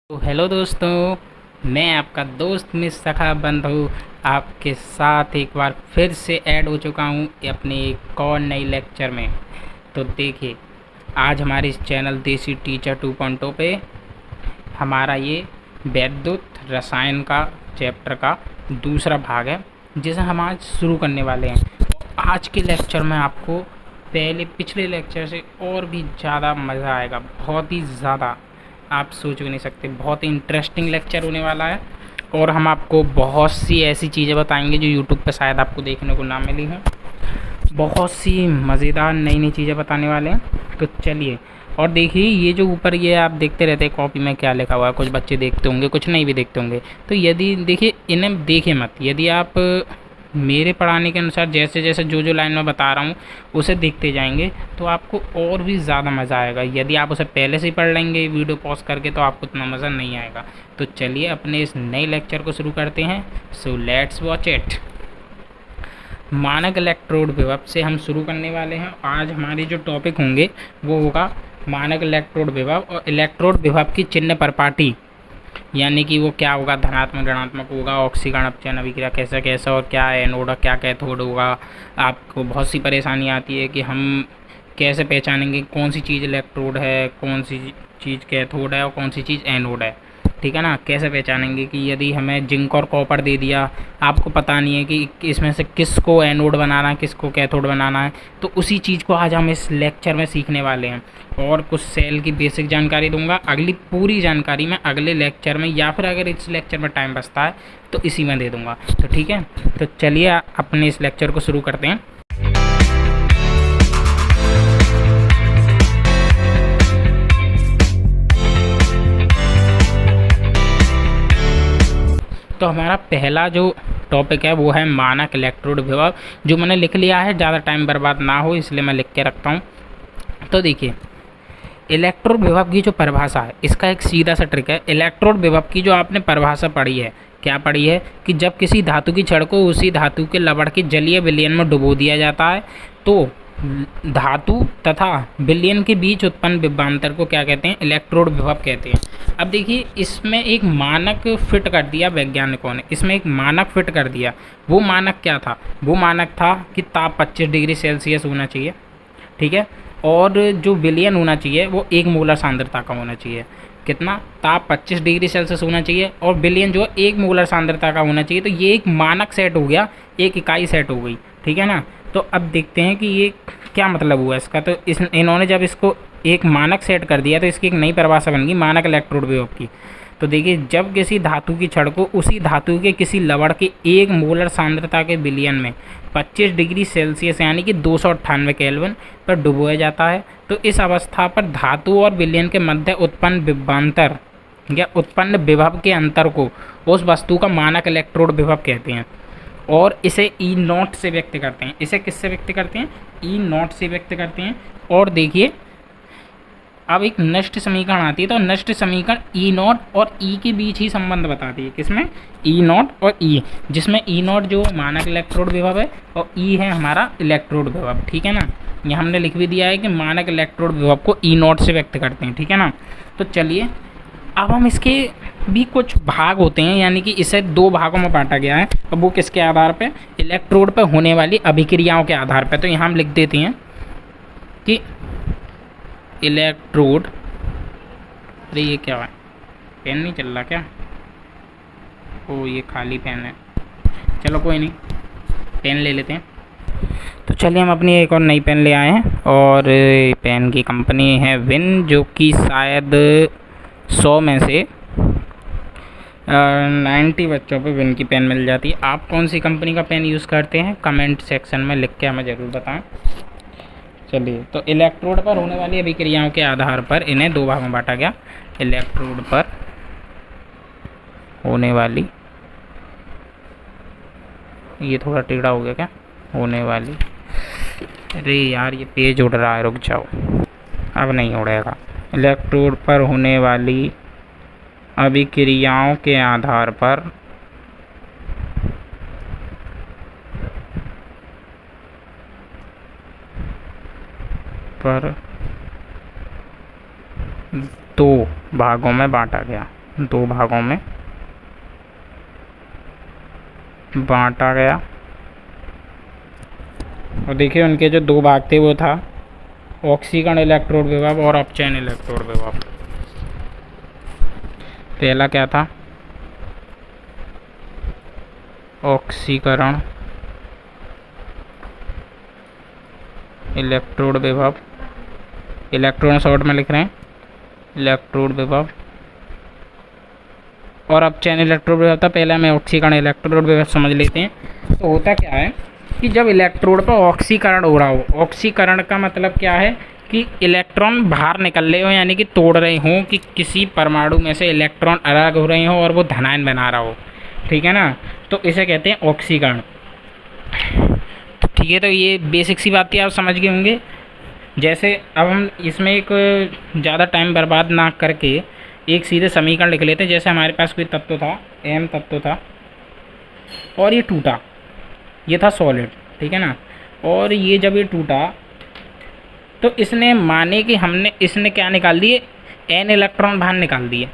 तो हेलो दोस्तों, मैं आपका दोस्त मिस सखा बंधु आपके साथ एक बार फिर से ऐड हो चुका हूँ अपने एक और नई लेक्चर में। तो देखिए, आज हमारे इस चैनल देसी टीचर 2.0 पे हमारा ये वैद्युत रसायन का चैप्टर का दूसरा भाग है, जिसे हम आज शुरू करने वाले हैं। आज के लेक्चर में आपको पिछले लेक्चर से और भी ज़्यादा मज़ा आएगा, बहुत ही ज़्यादा। आप सोच भी नहीं सकते, बहुत ही इंटरेस्टिंग लेक्चर होने वाला है। और हम आपको बहुत सी ऐसी चीज़ें बताएंगे जो यूट्यूब पर शायद आपको देखने को ना मिली हों। बहुत सी मज़ेदार नई नई चीज़ें बताने वाले हैं। तो चलिए, और देखिए ये जो ऊपर ये आप देखते रहते हैं कॉपी में क्या लिखा हुआ है। कुछ बच्चे देखते होंगे, कुछ नहीं भी देखते होंगे। तो यदि देखिए, इन्हें देखिए मत। यदि आप मेरे पढ़ाने के अनुसार जैसे जैसे जो लाइन में बता रहा हूँ उसे देखते जाएंगे तो आपको और भी ज़्यादा मज़ा आएगा। यदि आप उसे पहले से ही पढ़ लेंगे वीडियो पॉज करके तो आपको उतना मज़ा नहीं आएगा। तो चलिए अपने इस नए लेक्चर को शुरू करते हैं। So let's watch it. मानक इलेक्ट्रोड विभव से हम शुरू करने वाले हैं। आज हमारे जो टॉपिक होंगे वो होगा मानक इलेक्ट्रोड विभव और इलेक्ट्रोड विभव की चिन्ह परपाटी, यानी कि वो क्या होगा, धनात्मक ऋणात्मक होगा, ऑक्सीकरण अपचयन अभिक्रिया कैसा कैसा, और क्या एनोड क्या कैथोड होगा। आपको बहुत सी परेशानी आती है कि हम कैसे पहचानेंगे कौन सी चीज़ इलेक्ट्रोड है, कौन सी चीज़ कैथोड है और कौन सी चीज़ एनोड है। ठीक है ना, कैसे पहचानेंगे कि यदि हमें जिंक और कॉपर दे दिया, आपको पता नहीं है कि इसमें से किसको एनोड बनाना है किसको कैथोड बनाना है। तो उसी चीज़ को आज हम इस लेक्चर में सीखने वाले हैं। और कुछ सेल की बेसिक जानकारी दूंगा। अगली पूरी जानकारी मैं अगले लेक्चर में, या फिर अगर इस लेक्चर में टाइम बचता है तो इसी में दे दूंगा। तो ठीक है, तो चलिए अपने इस लेक्चर को शुरू करते हैं। तो हमारा पहला जो टॉपिक है वो है मानक इलेक्ट्रोड विभव, जो मैंने लिख लिया है। ज़्यादा टाइम बर्बाद ना हो इसलिए मैं लिख के रखता हूँ। तो देखिए, इलेक्ट्रोड विभव की जो परिभाषा है, इसका एक सीधा सा ट्रिक है। इलेक्ट्रोड विभव की जो आपने परिभाषा पढ़ी है, क्या पढ़ी है कि जब किसी धातु की छड़ को उसी धातु के लवण के जलीय विलयन में डुबो दिया जाता है तो धातु तथा विलयन के बीच उत्पन्न विभवांतर को क्या कहते हैं, इलेक्ट्रोड विभव कहते हैं। अब देखिए, इसमें एक मानक फिट कर दिया वैज्ञानिकों ने, इसमें एक मानक फिट कर दिया। वो मानक क्या था? वो मानक था कि ताप 25 डिग्री सेल्सियस होना चाहिए। ठीक है, और जो विलयन होना चाहिए वो 1 मोलर सांद्रता का होना चाहिए। कितना? ताप 25 डिग्री सेल्सियस होना चाहिए और विलयन जो 1 मोलर सांद्रता का होना चाहिए। तो ये एक मानक सेट हो गया, एक इकाई सेट हो गई। ठीक है ना। तो अब देखते हैं कि ये क्या मतलब हुआ इसका। तो इन्होंने जब इसको एक मानक सेट कर दिया तो इसकी एक नई परिभाषा बन गई मानक इलेक्ट्रोड विभव की। तो देखिए, जब किसी धातु की छड़ को उसी धातु के किसी लवण के 1 मोलर सांद्रता के विलयन में 25 डिग्री सेल्सियस यानी कि 298 केल्विन पर डुबोया जाता है तो इस अवस्था पर धातु और विलयन के मध्य उत्पन्न विभवांतर या उत्पन्न विभव के अंतर को उस वस्तु का मानक इलेक्ट्रोड विभव कहते हैं। और इसे ई नॉट से व्यक्त करते हैं। इसे किससे व्यक्त करते हैं? ई नॉट से व्यक्त करते हैं। और देखिए, अब एक नष्ट समीकरण आती है। तो नष्ट समीकरण ई नॉट और ई के बीच ही संबंध बताती है। किसमें? ई नॉट और ई, जिसमें ई नॉट जो मानक इलेक्ट्रोड विभव है और ई है हमारा इलेक्ट्रोड विभव। ठीक है ना, ये हमने लिख भी दिया है कि मानक इलेक्ट्रोड विभव को ई नॉट से व्यक्त करते हैं। ठीक है ना। तो चलिए, अब हम इसके भी कुछ भाग होते हैं, यानी कि इसे 2 भागों में बांटा गया है। अब वो किसके आधार पे? इलेक्ट्रोड पर होने वाली अभिक्रियाओं के आधार पर। तो यहाँ हम लिख देते हैं कि इलेक्ट्रोड, अरे ये क्या है, पेन नहीं चल रहा क्या? ओ ये खाली पेन है, चलो कोई नहीं, पेन ले लेते हैं। तो चलिए, हम अपनी एक और नई पेन ले आए हैं और पेन की कंपनी है विन, जो कि शायद 100 में से 90 बच्चों पे विन की पेन मिल जाती है। आप कौन सी कंपनी का पेन यूज़ करते हैं कमेंट सेक्शन में लिख के हमें ज़रूर बताएं। चलिए, तो इलेक्ट्रोड पर होने वाली अभिक्रियाओं के आधार पर इन्हें 2 भागों में बांटा गया। इलेक्ट्रोड पर होने वाली, ये थोड़ा टेढ़ा हो गया क्या, होने वाली, अरे यार ये पेज उड़ रहा है, रुक जाओ, अब नहीं उड़ेगा। इलेक्ट्रोड पर होने वाली अभिक्रियाओं के आधार पर पर 2 भागों में बांटा गया। दो भागों में बांटा गया। और देखिए उनके जो दो भाग थे वो था ऑक्सीकरण इलेक्ट्रोड विभव और अपचयन इलेक्ट्रोड विभव। पहला क्या था, ऑक्सीकरण इलेक्ट्रोड विभव, इलेक्ट्रॉन शॉर्ट में लिख रहे हैं इलेक्ट्रोड विभव, और अपचयन इलेक्ट्रोड विभव था। पहले हमें ऑक्सीकरण इलेक्ट्रोड विभव समझ लेते हैं। तो होता क्या है कि जब इलेक्ट्रोड पर ऑक्सीकरण हो रहा हो, ऑक्सीकरण का मतलब क्या है कि इलेक्ट्रॉन बाहर निकल रहे हो, यानी कि तोड़ रहे हों, कि किसी परमाणु में से इलेक्ट्रॉन अलग हो रहे हो और वो धनायन बना रहा हो, ठीक है ना, तो इसे कहते हैं ऑक्सीकरण। तो ठीक है, तो ये बेसिक सी बात थी, आप समझ गए होंगे। जैसे अब हम इसमें एक ज़्यादा टाइम बर्बाद ना करके एक सीधे समीकरण लिख लेते हैं। जैसे हमारे पास कोई तत्व था, एम तत्व था, और ये टूटा, ये था सॉलिड, ठीक है ना, और ये जब ये टूटा तो इसने माने कि इसने क्या निकाल दिए, एन इलेक्ट्रॉन बाहर निकाल दिए।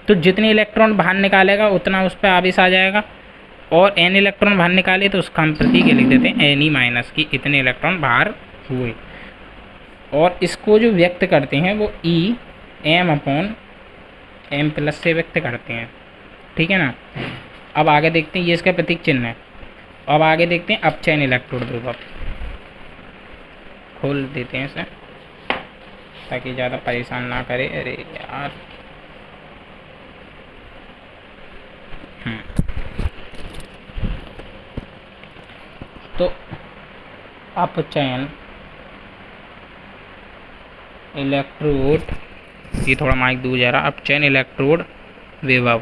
तो जितने इलेक्ट्रॉन बाहर निकालेगा उतना उस पर आवेश आ जाएगा, और एन इलेक्ट्रॉन बाहर निकाले तो उसका हम प्रतीक लिख देते हैं एन ई माइनस, की इतने इलेक्ट्रॉन बाहर हुए। और इसको जो व्यक्त करते हैं वो E M upon M plus से व्यक्त करते हैं, ठीक है ना। अब आगे देखते हैं, ये इसका प्रतीक चिन्ह है। अब आगे देखते हैं अपचयन इलेक्ट्रोड विभव, खोल देते हैं इसे ताकि ज़्यादा परेशान ना करे। अरे यार, तो अपचयन इलेक्ट्रोड, ये थोड़ा माइक दूर जा रहा, अपचयन इलेक्ट्रोड विभव।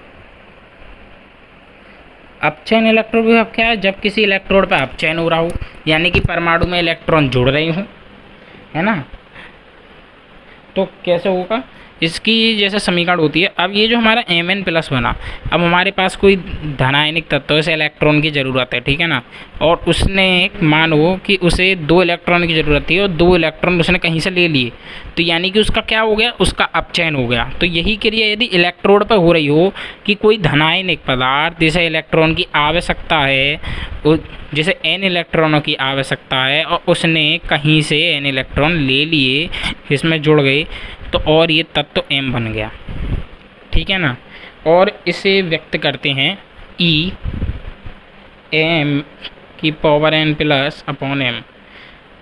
अपचयन इलेक्ट्रोड विभव क्या है, जब किसी इलेक्ट्रोड पर अपचयन हो रहा हो, यानी कि परमाणु में इलेक्ट्रॉन जुड़ रहे हों, है ना, तो कैसे होगा, इसकी जैसे समीकरण होती है। अब ये जो हमारा एम एन प्लस बना, अब हमारे पास कोई धनायनिक तत्व से इलेक्ट्रॉन की ज़रूरत है, ठीक है ना, और उसने मानो कि उसे 2 इलेक्ट्रॉन की ज़रूरत थी और 2 इलेक्ट्रॉन उसने कहीं से ले लिए, तो यानी कि उसका क्या हो गया, उसका अपचयन हो गया। तो यही क्रिया यदि इलेक्ट्रोड पर हो रही हो कि कोई धनायनिक पदार्थ जिसे इलेक्ट्रॉन की आवश्यकता है, जिसे एन इलेक्ट्रॉनों की आवश्यकता है, और उसने कहीं से एन इलेक्ट्रॉन ले लिए, इसमें जुड़ गए, तो और ये तत्व एम बन गया, ठीक है ना। और इसे व्यक्त करते हैं ई एम की power N plus upon M.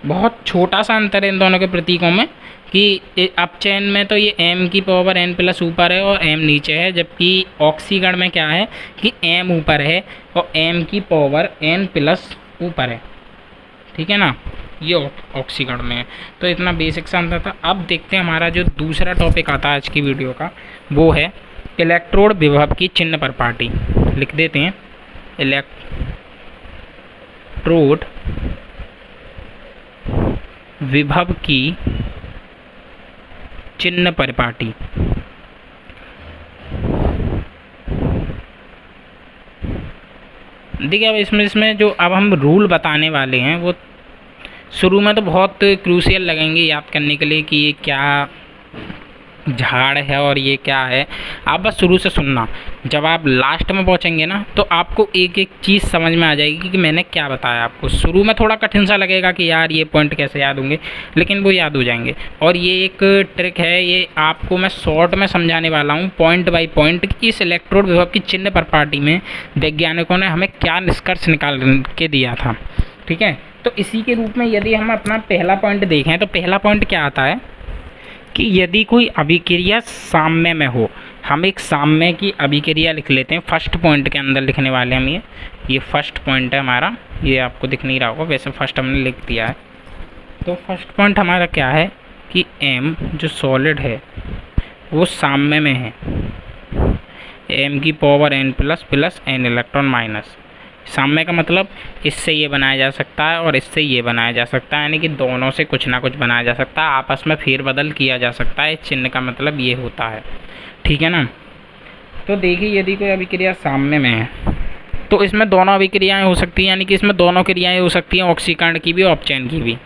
बहुत छोटा सा अंतर है इन दोनों के प्रतीकों में, कि अपचयन में तो ये m की पावर n प्लस ऊपर है और m नीचे है, जबकि ऑक्सीकरण में क्या है कि m ऊपर है और m की पावर n प्लस ऊपर है, ठीक है ना, ये ऑक्सीकरण में है। तो इतना बेसिक सा अंतर था। अब देखते हैं हमारा जो दूसरा टॉपिक आता है आज की वीडियो का, वो है इलेक्ट्रोड विभव की चिन्ह पर पार्टी। लिख देते हैं इलेक्ट्रोड विभव की चिन्ह परिपाटी। देखिए अब इसमें जो अब हम रूल बताने वाले हैं वो शुरू में तो बहुत क्रूशियल लगेंगे याद करने के लिए कि ये क्या झाड़ है और ये क्या है। आप बस शुरू से सुनना, जब आप लास्ट में पहुंचेंगे ना तो आपको एक एक चीज़ समझ में आ जाएगी कि मैंने क्या बताया आपको। शुरू में थोड़ा कठिन सा लगेगा कि यार ये पॉइंट कैसे याद होंगे, लेकिन वो याद हो जाएंगे। और ये एक ट्रिक है, ये आपको मैं शॉर्ट में समझाने वाला हूँ पॉइंट बाई पॉइंट कि इस इलेक्ट्रोड विभव की चिन्ह प्रॉपर्टी में वैज्ञानिकों ने हमें क्या निष्कर्ष निकाल के दिया था, ठीक है। तो इसी के रूप में यदि हम अपना पहला पॉइंट देखें तो पहला पॉइंट क्या आता है कि यदि कोई अभिक्रिया साम्य में हो, हम एक साम्य की अभिक्रिया लिख लेते हैं। फर्स्ट पॉइंट के अंदर लिखने वाले हम ये फर्स्ट पॉइंट है हमारा, ये आपको दिख नहीं रहा होगा, वैसे फर्स्ट हमने लिख दिया है। तो फर्स्ट पॉइंट हमारा क्या है कि m जो सॉलिड है वो साम्य में है, m की power n plus plus n electron minus. साम्य का मतलब इससे ये बनाया जा सकता है और इससे ये बनाया जा सकता है, यानी कि दोनों से कुछ ना कुछ बनाया जा सकता है, आपस में फेरबदल किया जा सकता है। इस चिन्ह का मतलब ये होता है, ठीक है ना। तो देखिए यदि कोई अभिक्रिया साम्य में है तो इसमें दोनों अभिक्रियाएं हो सकती हैं, यानी कि इसमें दोनों क्रियाएं हो सकती हैं, ऑक्सीकरण की भी और अपचयन की भी।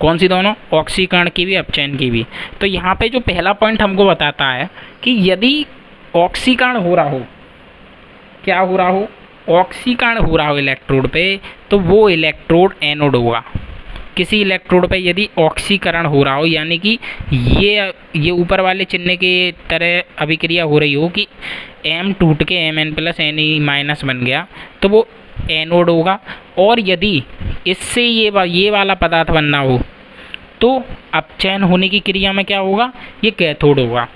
कौन सी दोनों? ऑक्सीकरण की भी अपचयन की भी। तो यहाँ पे जो पहला पॉइंट हमको बताता है कि यदि ऑक्सीकरण हो रहा हो, क्या हो रहा हो, ऑक्सीकरण हो रहा हो इलेक्ट्रोड पे, तो वो इलेक्ट्रोड एनोड होगा। किसी इलेक्ट्रोड पे यदि ऑक्सीकरण हो रहा हो, यानी कि ये ऊपर वाले चिन्ह के तरह अभिक्रिया हो रही हो कि एम टूट के Mn+Ne- बन गया, तो वो एनोड होगा। और यदि इससे ये वाला पदार्थ बनना हो तो अपचयन होने की क्रिया में क्या होगा, ये कैथोड होगा।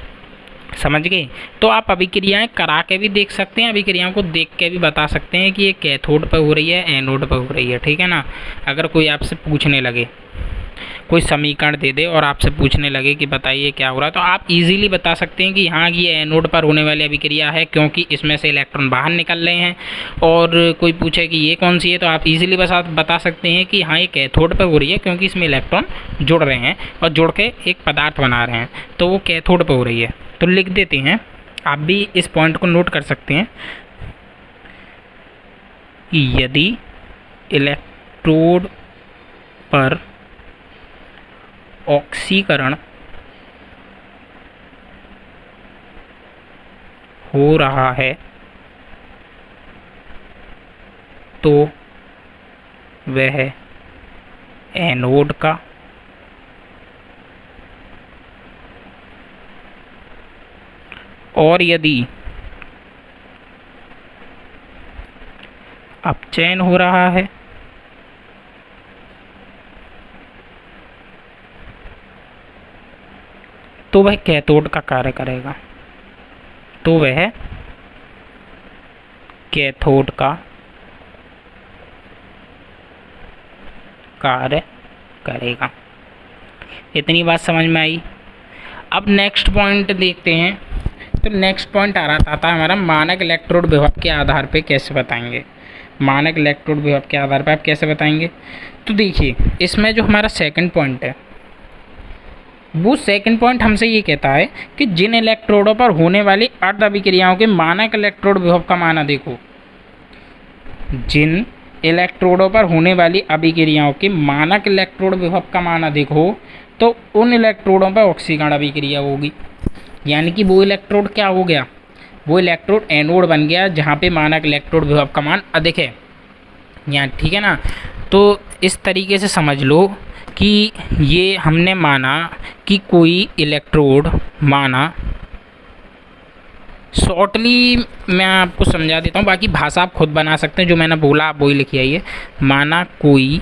समझ गए? तो आप अभिक्रियाएं करा के भी देख सकते हैं, अभिक्रियाओं को देख के भी बता सकते हैं कि ये कैथोड पर हो रही है, एनोड पर हो रही है। ठीक है ना? अगर कोई आपसे पूछने लगे, कोई समीकरण दे दे और आपसे पूछने लगे कि बताइए क्या हो रहा है, तो आप इजीली बता सकते हैं कि हाँ ये एनोड पर होने वाली अभिक्रिया है, क्योंकि इसमें से इलेक्ट्रॉन बाहर निकल रहे हैं। और कोई पूछे कि ये कौन सी है, तो आप इजीली बता सकते हैं कि हाँ ये कैथोड पर हो रही है, क्योंकि इसमें इलेक्ट्रॉन जुड़ रहे हैं और जुड़ के एक पदार्थ बना रहे हैं, तो वो कैथोड पर हो रही है। तो लिख देते हैं, आप भी इस पॉइंट को नोट कर सकते हैं कि यदि इलेक्ट्रोड पर ऑक्सीकरण हो रहा है तो वह एनोड का और यदि अपचयन हो रहा है तो वह कैथोड का कार्य करेगा, तो वह कैथोड का कार्य करेगा। इतनी बात समझ में आई। अब नेक्स्ट पॉइंट देखते हैं। तो नेक्स्ट पॉइंट आता है हमारा मानक इलेक्ट्रोड विभव के आधार पे कैसे बताएंगे। मानक इलेक्ट्रोड विभव के आधार पे आप कैसे बताएंगे? तो देखिए, इसमें जो हमारा सेकंड पॉइंट है, वो सेकंड पॉइंट हमसे ये कहता है कि जिन इलेक्ट्रोडों पर होने वाली अर्ध अभिक्रियाओं के मानक इलेक्ट्रोड विभव का माना देखो। जिन इलेक्ट्रोडों पर होने वाली अभिक्रियाओं के मानक इलेक्ट्रोड विभव का माना देखो, तो उन इलेक्ट्रोडों पर ऑक्सीकरण अभिक्रिया होगी। यानी कि वो इलेक्ट्रोड क्या हो गया, वो इलेक्ट्रोड एनोड बन गया, जहाँ पे मानक इलेक्ट्रोड विभव का मान अधिक है यहाँ। ठीक है ना? तो इस तरीके से समझ लो कि ये हमने माना कि कोई इलेक्ट्रोड माना, शॉर्टली मैं आपको समझा देता हूँ, बाकी भाषा आप खुद बना सकते हैं, जो मैंने बोला आप वही लिखिए। आइए, माना कोई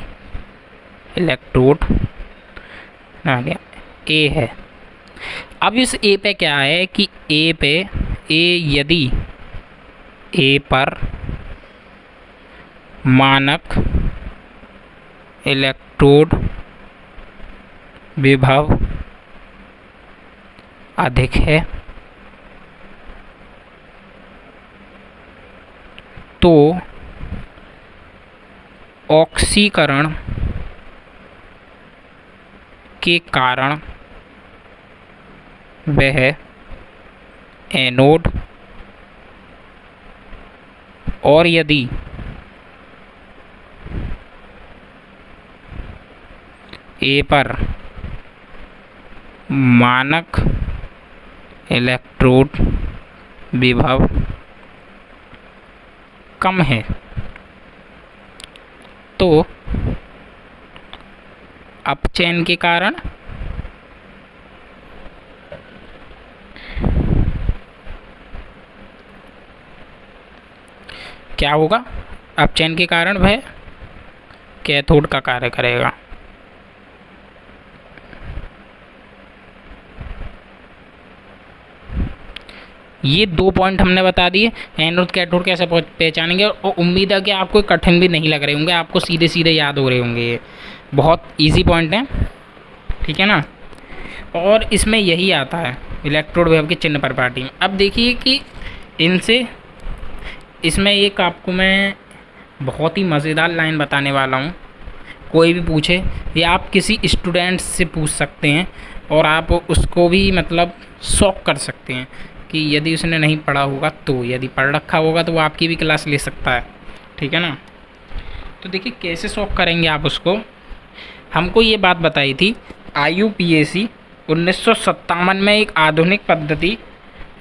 इलेक्ट्रोड आ गया ए है। अब इस ए पे क्या है कि यदि ए पर मानक इलेक्ट्रोड विभव अधिक है तो ऑक्सीकरण के कारण वह एनोड, और यदि ए पर मानक इलेक्ट्रोड विभव कम है तो अपचयन के कारण क्या होगा, अपचयन के कारण वह कैथोड का कार्य करेगा। ये दो पॉइंट हमने बता दिए, एनोड कैथोड कैसे पहचानेंगे, और उम्मीद है कि आपको कठिन भी नहीं लग रहे होंगे, आपको सीधे सीधे याद हो रहे होंगे। ये बहुत इजी पॉइंट है। ठीक है ना? और इसमें यही आता है इलेक्ट्रोड विभव के चिन्ह पर पार्टी में। अब देखिए कि इनसे इसमें एक आपको मैं बहुत ही मज़ेदार लाइन बताने वाला हूँ। कोई भी पूछे या आप किसी स्टूडेंट से पूछ सकते हैं और आप उसको भी मतलब शॉक कर सकते हैं कि यदि उसने नहीं पढ़ा होगा तो, यदि पढ़ रखा होगा तो वो आपकी भी क्लास ले सकता है। ठीक है ना? तो देखिए कैसे शॉक करेंगे आप उसको। हमको ये बात बताई थी IUPAC 1957 में एक आधुनिक पद्धति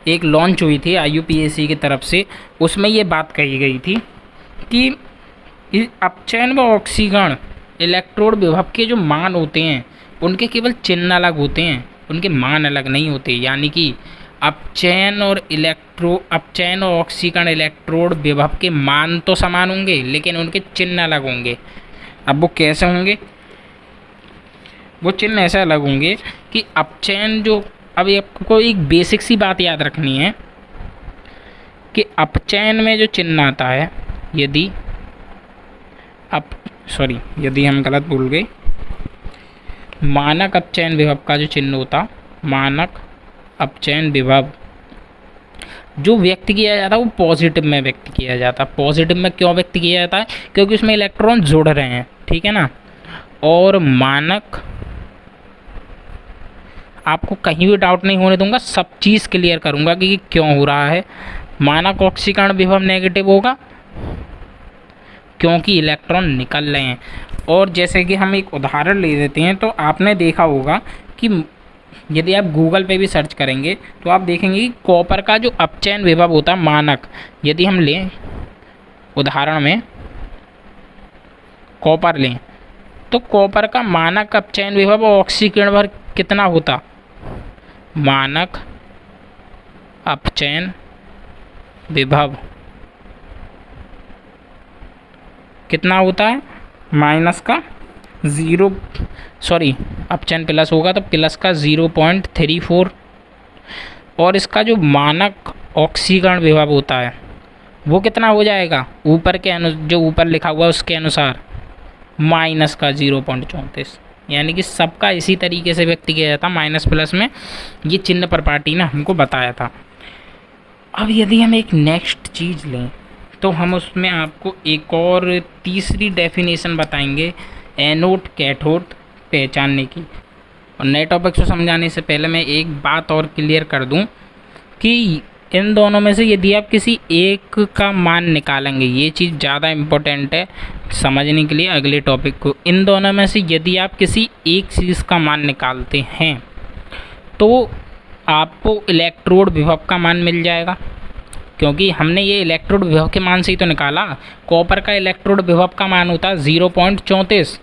एक लॉन्च हुई थी IUPAC की तरफ से, उसमें ये बात कही गई थी कि अपचयन व ऑक्सीकरण इलेक्ट्रोड विभव के जो मान होते हैं उनके केवल चिन्ह अलग होते हैं, उनके मान अलग नहीं होते। यानी कि अपचयन और ऑक्सीकरण इलेक्ट्रोड विभव के मान तो समान होंगे लेकिन उनके चिन्ह अलग होंगे। अब वो कैसे होंगे? वो चिन्ह ऐसे अलग होंगे कि अपचयन जो, अब आपको एक बेसिक सी बात याद रखनी है कि अपचयन में जो चिन्ह आता है, यदि हम गलत भूल गए, मानक अपचयन विभव का जो चिन्ह होता, मानक अपचयन विभव जो व्यक्त किया जाता है वो पॉजिटिव में व्यक्त किया जाता है। पॉजिटिव में क्यों व्यक्त किया जाता है? क्योंकि उसमें इलेक्ट्रॉन जुड़ रहे हैं, ठीक है ना। और मानक, आपको कहीं भी डाउट नहीं होने दूंगा, सब चीज़ क्लियर करूंगा कि क्यों हो रहा है। मानक ऑक्सीकरण विभव नेगेटिव होगा क्योंकि इलेक्ट्रॉन निकल रहे हैं। और जैसे कि हम एक उदाहरण ले लेते हैं, तो आपने देखा होगा कि यदि आप गूगल पे भी सर्च करेंगे तो आप देखेंगे कि कॉपर का जो अपचयन विभव होता है मानक, यदि हम लें उदाहरण में कॉपर लें, तो कॉपर का मानक अपचयन विभव और ऑक्सीकरण विभव कितना होता? मानक अपचयन विभव कितना होता है? माइनस का अपचयन प्लस होगा तो प्लस का 0.34, और इसका जो मानक ऑक्सीकरण विभव होता है वो कितना हो जाएगा? ऊपर के जो ऊपर लिखा हुआ है उसके अनुसार माइनस का 0.34। यानी कि सबका इसी तरीके से व्यक्त किया जाता, माइनस प्लस में। ये चिन्ह प्रॉपर्टी ने हमको बताया था। अब यदि हम एक नेक्स्ट चीज़ लें तो हम उसमें आपको एक और तीसरी डेफिनेशन बताएंगे एनोड कैथोड पहचानने की। और नए टॉपिक को समझाने से पहले मैं एक बात और क्लियर कर दूं कि इन दोनों में से यदि आप किसी एक का मान निकालेंगे, ये चीज़ ज़्यादा इम्पोर्टेंट है समझने के लिए अगले टॉपिक को। इन दोनों में से यदि आप किसी एक चीज़ का मान निकालते हैं तो आपको इलेक्ट्रोड विभव का मान मिल जाएगा, क्योंकि हमने ये इलेक्ट्रोड विभव के मान से ही तो निकाला। कॉपर का इलेक्ट्रोड विभव का मान होता है 0.34,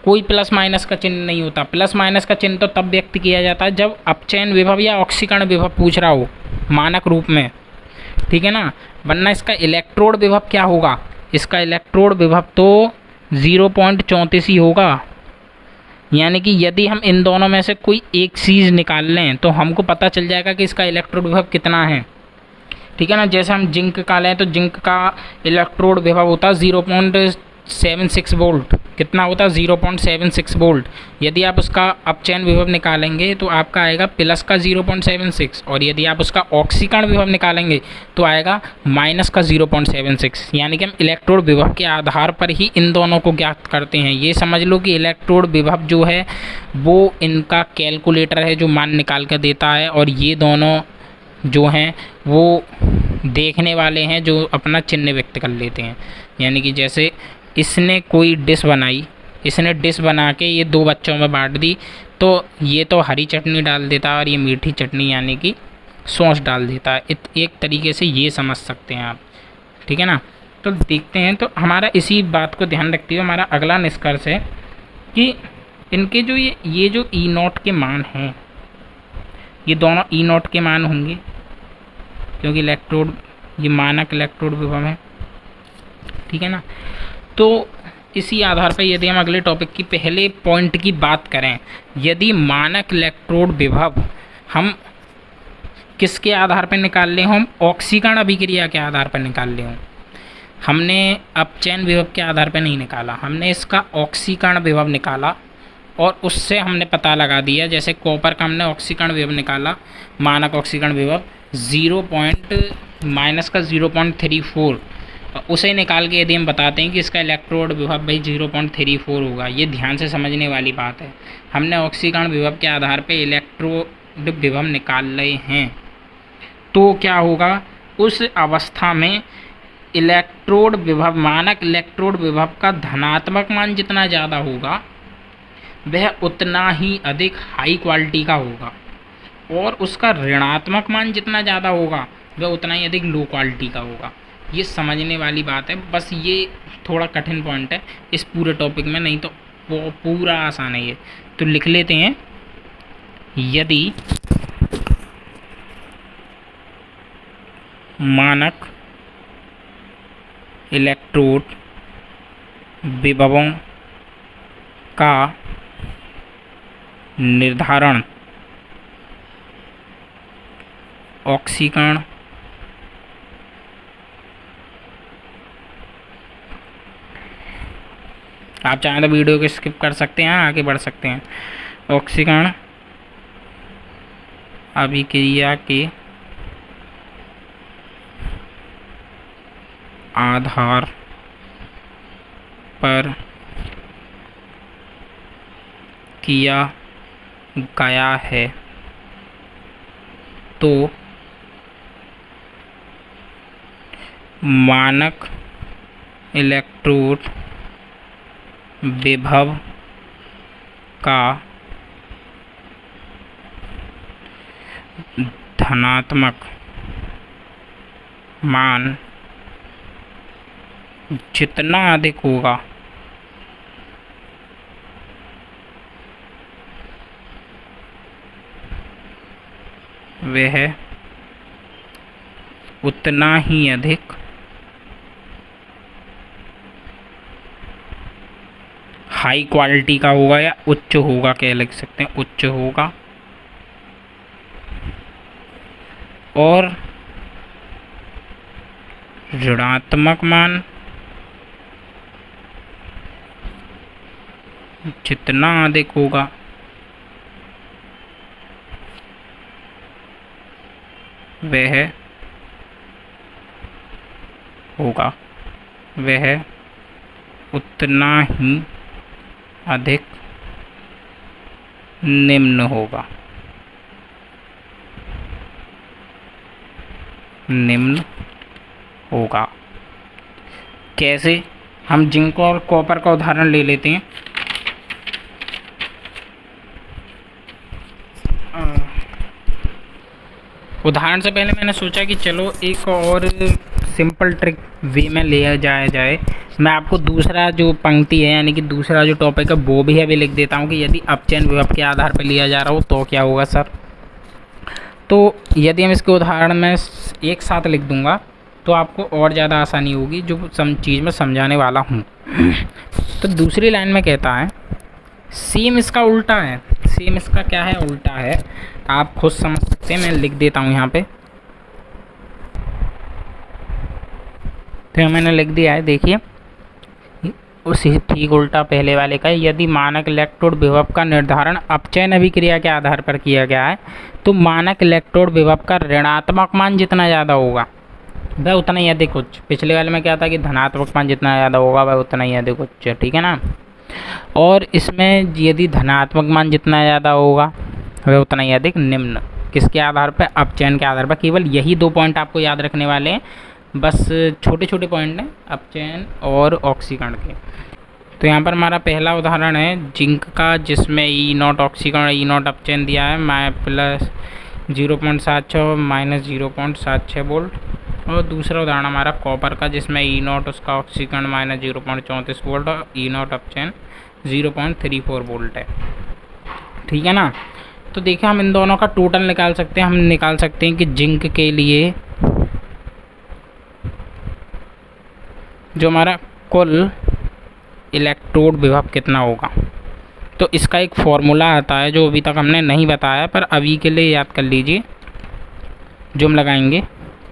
कोई प्लस माइनस का चिन्ह नहीं होता। प्लस माइनस का चिन्ह तो तब व्यक्त किया जाता है जब अपचयन विभव या ऑक्सीकरण विभव पूछ रहा हो मानक रूप में, ठीक है ना। वरना इसका इलेक्ट्रोड विभव क्या होगा? इसका इलेक्ट्रोड विभव तो 0.34 ही होगा। यानी कि यदि हम इन दोनों में से कोई एक चीज़ निकाल लें तो हमको पता चल जाएगा कि इसका इलेक्ट्रोड विभव कितना है, ठीक है ना। जैसे हम जिंक का लें तो जिंक का इलेक्ट्रोड विभव होता है 0.76 वोल्ट। कितना होता है? 0.76 वोल्ट। यदि आप उसका अपचयन विभव निकालेंगे तो आपका आएगा प्लस का 0.76, और यदि आप उसका ऑक्सीकरण विभव निकालेंगे तो आएगा माइनस का 0.76। यानी कि हम इलेक्ट्रोड विभव के आधार पर ही इन दोनों को ज्ञात करते हैं। ये समझ लो कि इलेक्ट्रोड विभव जो है वो इनका कैलकुलेटर है जो मान निकाल कर देता है, और ये दोनों जो हैं वो देखने वाले हैं जो अपना चिन्ह व्यक्त कर लेते हैं। यानी कि जैसे इसने कोई डिश बनाई, इसने डिश बना के ये दो बच्चों में बांट दी, तो ये तो हरी चटनी डाल देता है और ये मीठी चटनी यानी कि सॉस डाल देता है। एक तरीके से ये समझ सकते हैं आप, ठीक है ना। तो देखते हैं, तो हमारा इसी बात को ध्यान रखते हुए हमारा अगला निष्कर्ष है कि इनके जो ये जो E0 के मान हैं, ये दोनों E0 के मान होंगे क्योंकि इलेक्ट्रोड, ये मानक इलेक्ट्रोड विभव है, ठीक है ना। तो इसी आधार पर यदि हम अगले टॉपिक की पहले पॉइंट की बात करें, यदि मानक इलेक्ट्रोड विभव हम किसके आधार पर निकाल ले हों? ऑक्सीकरण अभिक्रिया के आधार पर निकाल ले हों। हमने अपचयन विभव के आधार पर नहीं निकाला, हमने इसका ऑक्सीकरण विभव निकाला और उससे हमने पता लगा दिया। जैसे कॉपर का हमने ऑक्सीकरण विभव निकाला, मानक ऑक्सीकरण विभव माइनस का 0.34, उसे निकाल के यदि हम बताते हैं कि इसका इलेक्ट्रोड विभव भाई 0.34 होगा। ये ध्यान से समझने वाली बात है। हमने ऑक्सीकरण विभव के आधार पे इलेक्ट्रोड विभव निकाल रहे हैं, तो क्या होगा? उस अवस्था में इलेक्ट्रोड विभव, मानक इलेक्ट्रोड विभव का धनात्मक मान जितना ज़्यादा होगा वह उतना ही अधिक हाई क्वालिटी का होगा, और उसका ऋणात्मक मान जितना ज़्यादा होगा वह उतना ही अधिक लो क्वालिटी का होगा। ये समझने वाली बात है, बस ये थोड़ा कठिन पॉइंट है इस पूरे टॉपिक में, नहीं तो वो पूरा आसान है ये। तो लिख लेते हैं, यदि मानक इलेक्ट्रोड विभवों का निर्धारण ऑक्सीकरण आप चाहें तो वीडियो को स्किप कर सकते हैं, आगे बढ़ सकते हैं। ऑक्सीकरण अभिक्रिया के आधार पर किया गया है तो मानक इलेक्ट्रोड विभव का धनात्मक मान जितना अधिक होगा वह उतना ही अधिक हाई क्वालिटी का होगा, या उच्च होगा, क्या लिख सकते हैं, उच्च होगा। और ऋणात्मक मान जितना अधिक होगा वह उतना ही अधिक निम्न होगा। कैसे? हम जिंक और कॉपर का उदाहरण ले लेते हैं। उदाहरण से पहले मैंने सोचा कि चलो एक और सिंपल ट्रिक वे में ले जाया जाए। मैं आपको दूसरा जो पंक्ति है, यानी कि दूसरा जो टॉपिक है वो भी अभी लिख देता हूँ कि यदि अपचयन विभव के आधार पर लिया जा रहा हो तो क्या होगा सर। तो यदि हम इसके उदाहरण में एक साथ लिख दूंगा तो आपको और ज़्यादा आसानी होगी जो चीज़ मैं समझाने वाला हूँ। तो दूसरी लाइन में कहता है सेम इसका उल्टा है। सेम इसका क्या है? उल्टा है। आप खुद समझ सकते हैं, मैं लिख देता हूँ यहाँ पे। तो मैंने लिख दिया है, देखिए उसी ठीक उल्टा पहले वाले का। यदि मानक इलेक्ट्रोड विभव का निर्धारण अपचयन अभिक्रिया के आधार पर किया गया है तो मानक इलेक्ट्रोड विभव का ऋणात्मक मान जितना ज़्यादा होगा वह उतना ही अधिक उच्च। पिछले वाले में क्या था कि धनात्मक मान जितना ज़्यादा होगा वह उतना ही अधिक उच्च, ठीक है ना। और इसमें यदि धनात्मक मान जितना ज़्यादा होगा वह उतना ही अधिक निम्न। किसके आधार पर? अपचयन के आधार पर। केवल यही दो पॉइंट आपको याद रखने वाले हैं, बस छोटे छोटे पॉइंट हैं अपचयन और ऑक्सीकरण के। तो यहाँ पर हमारा पहला उदाहरण है जिंक का, जिसमें ई नॉट ऑक्सीकरण ई नॉट अपचयन दिया है प्लस 0.76 माइनस 0.76 वोल्ट। और दूसरा उदाहरण हमारा कॉपर का, जिसमें ई नॉट उसका ऑक्सीकरण माइनस 0.34 वोल्ट और ई नॉट अपचयन 0.34 वोल्ट है, ठीक है ना। तो देखिए हम इन दोनों का टोटल निकाल सकते हैं। हम निकाल सकते हैं कि जिंक के लिए जो हमारा कुल इलेक्ट्रोड विभव कितना होगा। तो इसका एक फॉर्मूला आता है जो अभी तक हमने नहीं बताया, पर अभी के लिए याद कर लीजिए। जो हम लगाएंगे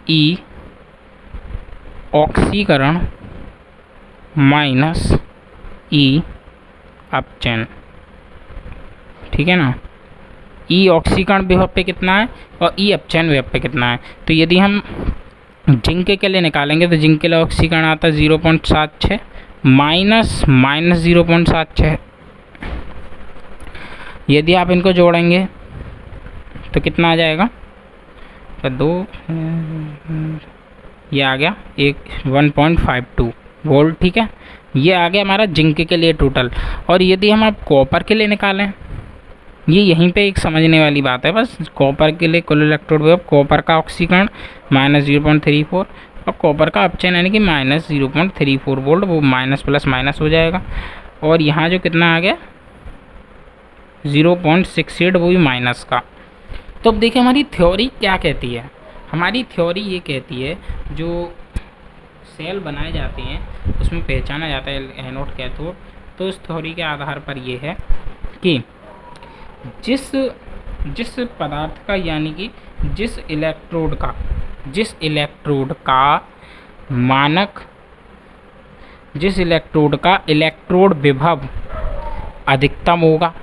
ई ऑक्सीकरण माइनस ई अपचयन, ठीक है ना। ई ऑक्सीकरण विभव पे कितना है और ई अपचयन विभव पे कितना है। तो यदि हम जिंक के लिए निकालेंगे तो जिंक के लिए ऑक्सीकरण आता है 0.76 माइनस 0.76। यदि आप इनको जोड़ेंगे तो कितना आ जाएगा? तो 2 ये आ गया 1.52 वोल्ट, ठीक है। ये आ गया हमारा जिंक के लिए टोटल। और यदि हम आप कॉपर के लिए निकालें ये यहीं पे एक समझने वाली बात है बस। कॉपर के लिए कुल इलेक्ट्रोड विभव, कॉपर का ऑक्सीकरण -0.34 और कॉपर का अपचयन यानी कि -0.34 वोल्ट, वो माइनस प्लस माइनस हो जाएगा। और यहाँ जो कितना आ गया 0.68, वो भी माइनस का। तो अब देखिए हमारी थ्योरी क्या कहती है। हमारी थ्योरी ये कहती है जो सेल बनाए जाते हैं उसमें पहचाना जाता है एनोड कैथोड। तो इस थ्योरी के आधार पर ये है कि जिस जिस पदार्थ का यानी कि जिस इलेक्ट्रोड का मानक जिस इलेक्ट्रोड का इलेक्ट्रोड विभव अधिकतम होगा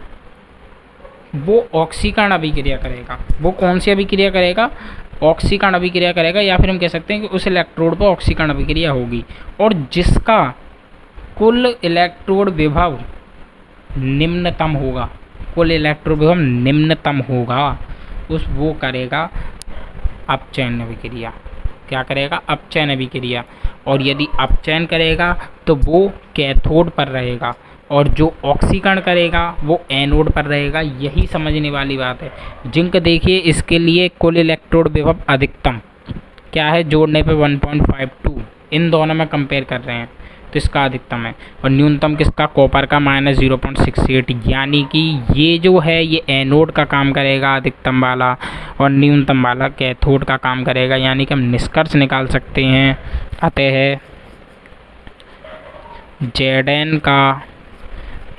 वो ऑक्सीकरण अभिक्रिया करेगा। वो कौन सी अभिक्रिया करेगा? ऑक्सीकरण अभिक्रिया करेगा, या फिर हम कह सकते हैं कि उस इलेक्ट्रोड पर ऑक्सीकरण अभिक्रिया होगी। और जिसका कुल इलेक्ट्रोड विभव निम्नतम होगा, कुल इलेक्ट्रोड विभव निम्नतम होगा, वो करेगा अपचयन अभिक्रिया। क्या करेगा? अपचयन अभिक्रिया। और यदि अपचयन करेगा तो वो कैथोड पर रहेगा, और जो ऑक्सीकरण करेगा वो एनोड पर रहेगा। यही समझने वाली बात है। जिंक देखिए, इसके लिए कुल इलेक्ट्रोड विभव अधिकतम क्या है, जोड़ने पे 1.52, इन दोनों में कंपेयर कर रहे हैं तो इसका अधिकतम है। और न्यूनतम किसका? कॉपर का -0.68, यानी कि ये जो है ये एनोड का काम करेगा अधिकतम वाला, और न्यूनतम वाला कैथोड का काम करेगा। यानी कि हम निष्कर्ष निकाल सकते हैं अतः Zn का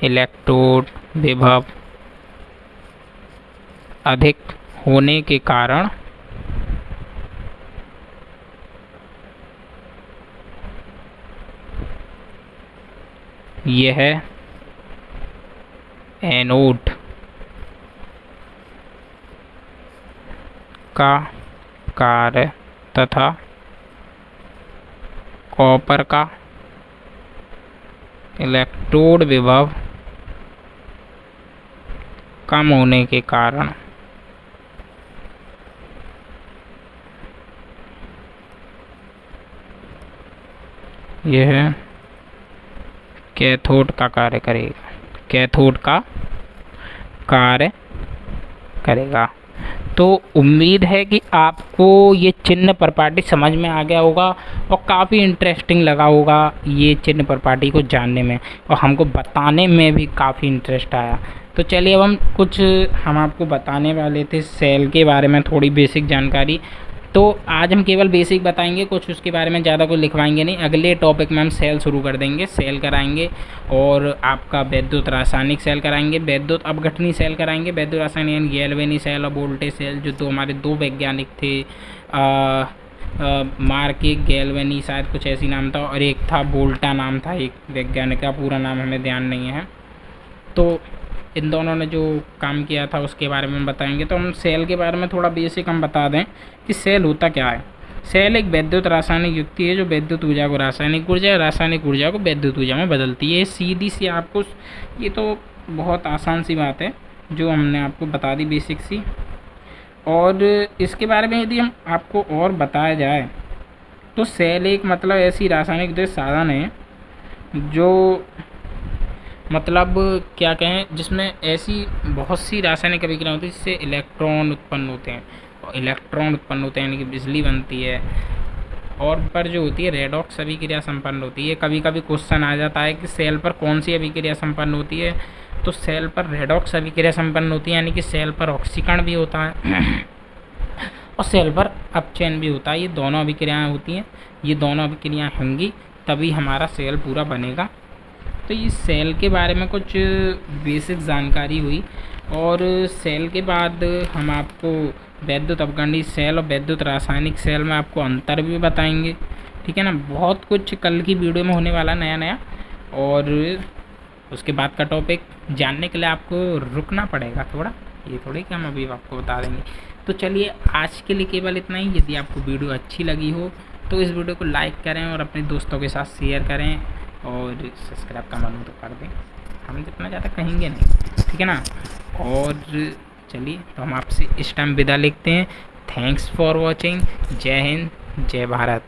इलेक्ट्रोड विभव अधिक होने के कारण यह एनोड का कार्य तथा कॉपर का इलेक्ट्रोड विभव कम होने के कारण यह कैथोड का कार्य करेगा, कैथोड का कार्य करेगा। तो उम्मीद है कि आपको ये चिन्ह प्रॉपर्टी समझ में आ गया होगा और काफ़ी इंटरेस्टिंग लगा होगा ये चिन्ह प्रॉपर्टी को जानने में, और हमको बताने में भी काफ़ी इंटरेस्ट आया। तो चलिए अब हम आपको बताने वाले थे सेल के बारे में थोड़ी बेसिक जानकारी। तो आज हम केवल बेसिक बताएंगे, कुछ उसके बारे में ज़्यादा कुछ लिखवाएंगे नहीं। अगले टॉपिक में हम सेल शुरू कर देंगे, सेल कराएंगे, और आपका वैद्युत रासायनिक सेल कराएंगे, वैद्युत अपघटनी सेल कराएंगे, वैद्युत रासायनिक यानी गैल्वेनी सेल और वोल्टेज सेल, जो तो हमारे दो वैज्ञानिक थे, मार्के गैल्वेनी शायद कुछ ऐसी नाम था, और एक था वोल्टा नाम था एक वैज्ञानिक का, पूरा नाम हमें ध्यान नहीं है। तो इन दोनों ने जो काम किया था उसके बारे में बताएंगे। तो हम सेल के बारे में थोड़ा बेसिक हम बता दें कि सेल होता क्या है। सेल एक वैद्युत रासायनिक युक्ति है जो वैद्युत ऊर्जा को रासायनिक ऊर्जा, रासायनिक ऊर्जा को वैद्युत ऊर्जा में बदलती है। सीधी सी आपको, ये तो बहुत आसान सी बात है जो हमने आपको बता दी, बेसिक सी। और इसके बारे में यदि हम आपको और बताया जाए तो सेल एक मतलब ऐसी रासायनिक साधन है जो मतलब क्या कहें, जिसमें ऐसी बहुत सी रासायनिक अभिक्रिया होती है जिससे इलेक्ट्रॉन उत्पन्न होते हैं, और इलेक्ट्रॉन उत्पन्न होते हैं यानी कि बिजली बनती है। और पर जो होती है रेडॉक्स अभिक्रिया संपन्न होती है। कभी कभी क्वेश्चन आ जाता है कि सेल पर कौन सी अभिक्रिया संपन्न होती है, तो सेल पर रेडॉक्स अभिक्रिया संपन्न होती है, यानी कि सेल पर ऑक्सीकरण भी होता है और सेल पर अपचयन भी होता है। ये दोनों अभिक्रियाएँ होती हैं, ये दोनों अभिक्रियाएँ होंगी तभी हमारा सेल पूरा बनेगा। तो इस सेल के बारे में कुछ बेसिक जानकारी हुई, और सेल के बाद हम आपको वैद्युत अपघटनी सेल और वैद्युत रासायनिक सेल में आपको अंतर भी बताएंगे, ठीक है ना। बहुत कुछ कल की वीडियो में होने वाला नया नया, और उसके बाद का टॉपिक जानने के लिए आपको रुकना पड़ेगा थोड़ा, ये थोड़ी कि हम अभी आपको बता देंगे। तो चलिए आज के लिए केवल इतना ही। यदि आपको वीडियो अच्छी लगी हो तो इस वीडियो को लाइक करें और अपने दोस्तों के साथ शेयर करें, और सब्सक्राइब का मन तो कर दें, हम इतना ज़्यादा कहेंगे नहीं, ठीक है ना। और चलिए तो हम आपसे इस टाइम विदा लिखते हैं। Thanks for watching. जय हिंद, जय भारत।